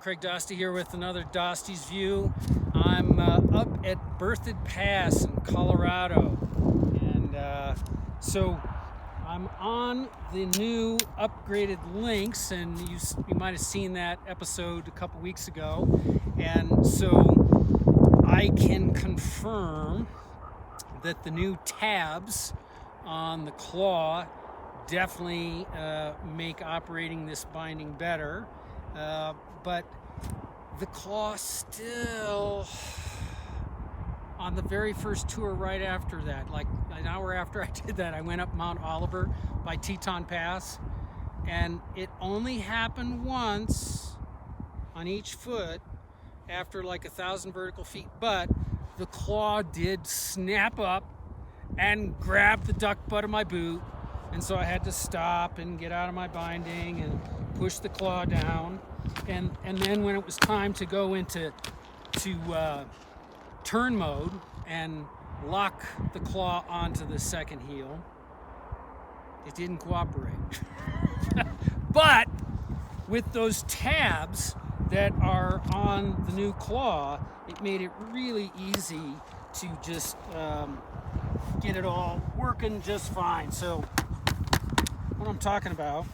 Craig Dostie here with another Dostie's View. I'm up at Berthoud Pass in Colorado, and so I'm on the new upgraded Lynx, and you might have seen that episode a couple weeks ago, and so I can confirm that the new tabs on the claw definitely make operating this binding better, but the claw still, on the very first tour right after that, like an hour after I did that, I went up Mount Oliver by Telemark Pass, and it only happened once on each foot after like 1,000 vertical feet, but the claw did snap up and grab the duck butt of my boot, and so I had to stop and get out of my binding and push the claw down, and then when it was time to go into turn mode and lock the claw onto the second heel, it didn't cooperate. But with those tabs that are on the new claw, it made it really easy to just get it all working just fine. So what I'm talking about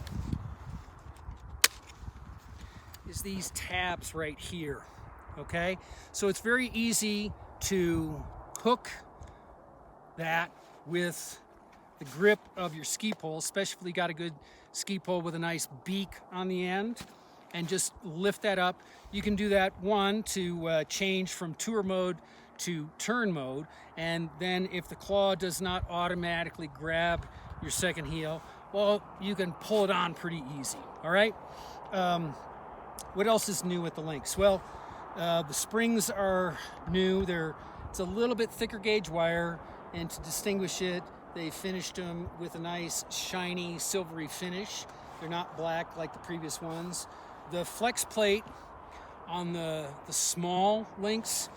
is these tabs right here, okay? So it's very easy to hook that with the grip of your ski pole, especially if you got a good ski pole with a nice beak on the end, and just lift that up. You can do that, one, to change from tour mode to turn mode, and then if the claw does not automatically grab your second heel, well, you can pull it on pretty easy, all right? What else is new with the Lynx? Well, the springs are new. It's a little bit thicker gauge wire, and to distinguish it, they finished them with a nice shiny silvery finish. They're not black like the previous ones. The flex plate on the small Lynx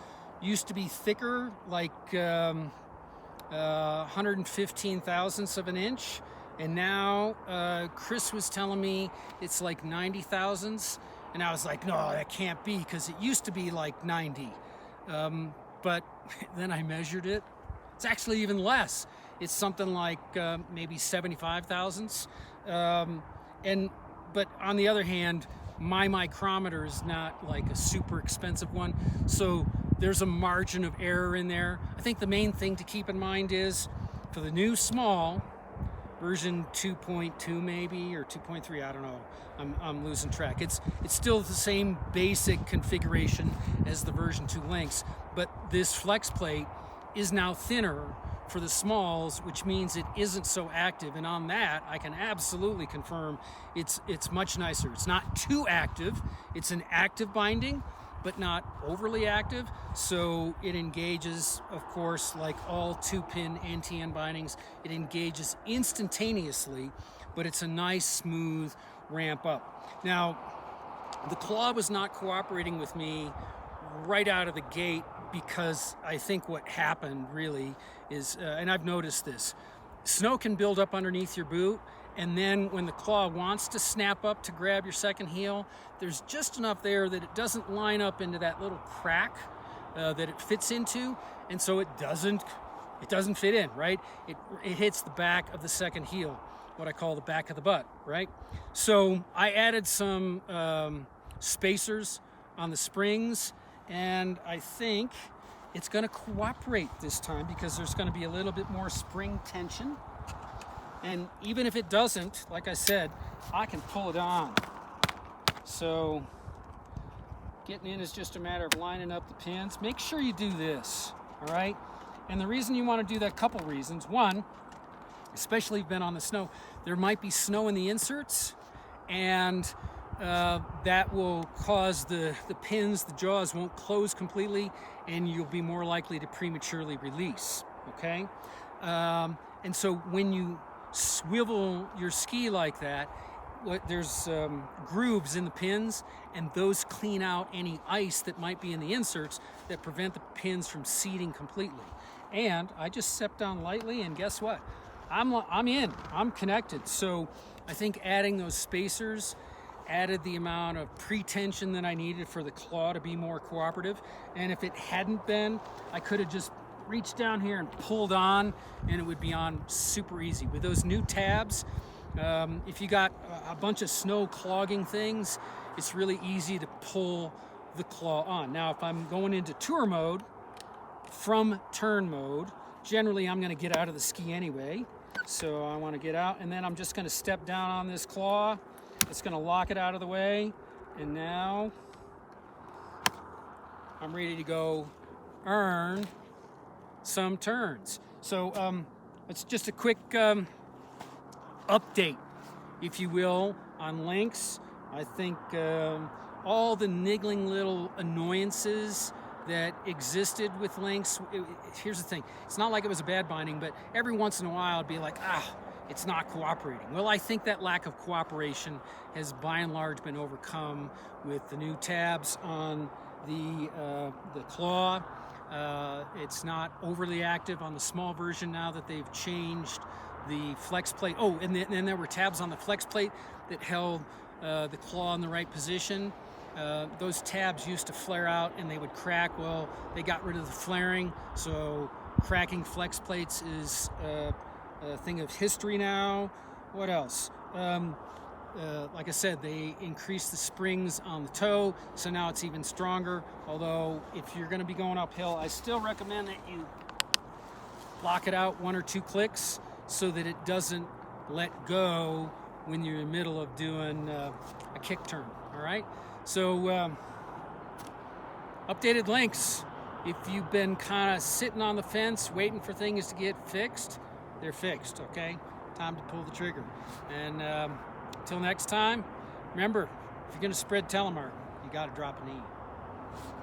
used to be thicker, like 115 thousandths of an inch, and now Chris was telling me it's like 90 thousandths, and I was like, no, that can't be, because it used to be like 90. But then I measured it. It's actually even less. It's something like maybe 75 thousandths. But on the other hand, my micrometer is not like a super expensive one, so there's a margin of error in there. I think the main thing to keep in mind is for the new small, version 2.2 maybe, or 2.3, I don't know. I'm losing track. It's still the same basic configuration as the version 2 Lynx, but this flex plate is now thinner for the smalls, which means it isn't so active, and on that I can absolutely confirm it's much nicer. It's not too active. It's an active binding, but not overly active, so it engages, of course, like all 2-pin NTN bindings, it engages instantaneously, but it's a nice smooth ramp up. Now, the claw was not cooperating with me right out of the gate, because I think what happened really is, and I've noticed this, snow can build up underneath your boot, and then when the claw wants to snap up to grab your second heel, there's just enough there that it doesn't line up into that little crack that it fits into, and so it doesn't fit in, right? It hits the back of the second heel, what I call the back of the butt, right? So I added some spacers on the springs, and I think it's going to cooperate this time, because there's going to be a little bit more spring tension. And even if it doesn't, like I said, I can pull it on. So getting in is just a matter of lining up the pins. Make sure you do this, all right? And the reason you want to do that, couple reasons. One, especially if you've been on the snow, there might be snow in the inserts, and that will cause the pins, the jaws won't close completely, and you'll be more likely to prematurely release, okay? And so when you swivel your ski like that, there's grooves in the pins, and those clean out any ice that might be in the inserts that prevent the pins from seating completely. And I just stepped down lightly, and guess what? I'm in, I'm connected. So I think adding those spacers added the amount of pre-tension that I needed for the claw to be more cooperative. And if it hadn't been, I could have just reached down here and pulled on, and it would be on super easy. With those new tabs, if you got a bunch of snow clogging things, it's really easy to pull the claw on. Now, if I'm going into tour mode from turn mode, generally I'm going to get out of the ski anyway. So I want to get out, and then I'm just going to step down on this claw. It's going to lock it out of the way, and now I'm ready to go earn some turns. So it's just a quick update, if you will, on Lynx. I think all the niggling little annoyances that existed with Lynx, here's the thing, it's not like it was a bad binding, but every once in a while it'd be like, it's not cooperating. Well, I think that lack of cooperation has by and large been overcome with the new tabs on the claw. It's not overly active on the small version now that they've changed the flex plate. Oh, and then there were tabs on the flex plate that held the claw in the right position. Those tabs used to flare out and they would crack. Well, they got rid of the flaring, so cracking flex plates is a thing of history now. What else? Like I said, they increased the springs on the toe, so now it's even stronger. Although, if you're going to be going uphill, I still recommend that you lock it out 1 or 2 clicks so that it doesn't let go when you're in the middle of doing a kick turn. All right? So, updated Lynx. If you've been kind of sitting on the fence waiting for things to get fixed, they're fixed, okay? Time to pull the trigger. And until next time, remember, if you're going to spread Telemark, you got to drop an E.